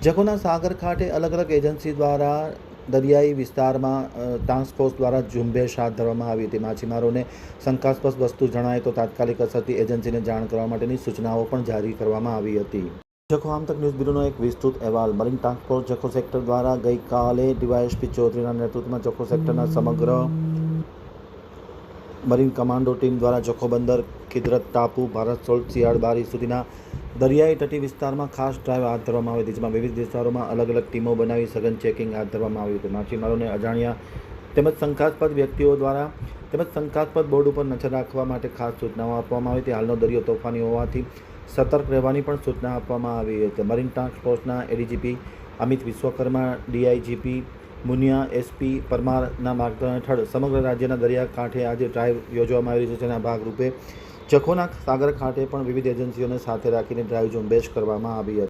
જખૌના સાગર ખાતે અલગ અલગ એજન્સી દ્વારા દરિયાઈ વિસ્તારમાં ટાસ્ક ફોર્સ દ્વારા ઝુંબેશ હાથ ધરવામાં આવી હતી। માછીમારોને શંકાસ્પદ વસ્તુ જણાય તો તાત્કાલિક અસરથી એજન્સીને જાણ કરવા માટેની સૂચનાઓ પણ જારી કરવામાં આવી હતી। જખૌ આમતક ન્યૂઝ બ્યુરોનો એક વિસ્તૃત અહેવાલ। Marine task force Jakhau sector દ્વારા ગઈકાલે ડીવાયએસપી ચૌધરીના નેતૃત્વમાં જખૌ સેક્ટરના સમગ્ર મરીન કમાન્ડો ટીમ દ્વારા જખૌ બંદર, ખિદરત ટાપુ, ભારત સોલ્ટ, શિયાળ બારી સુધીના દરિયાઈ તટી વિસ્તારમાં ખાસ ડ્રાઈવ હાથ ધરવામાં આવી હતી, જેમાં વિવિધ વિસ્તારોમાં અલગ અલગ ટીમો બનાવી સઘન ચેકિંગ હાથ ધરવામાં આવ્યું હતું। માછીમારોને અજાણ્યા તેમજ શંકાસ્પદ વ્યક્તિઓ દ્વારા શંકાસ્પદ બોર્ડ ઉપર નજર રાખવા માટે ખાસ સૂચનાઓ આપવામાં આવી હતી। હાલનો દરિયો તોફાની હોવાથી સતર્ક રહેવાની પણ સૂચના આપવામાં આવી હતી। મરીન ટાસ્ક ફોર્સના એડીજીપી અમિત વિશ્વકર્મા, ડીઆઈજીપી મુનિયા, એસપી પરમારના માર્ગદર્શન હેઠળ સમગ્ર રાજ્યના દરિયાકાંઠે આજે ડ્રાઈવ યોજવામાં આવી છે, જેના ભાગરૂપે જખૌના સાગર ખાતે પણ વિવિધ એજન્સીઓને સાથે રાખીને ડ્રાઈવ ઝુંબેશ કરવામાં આવી હતી।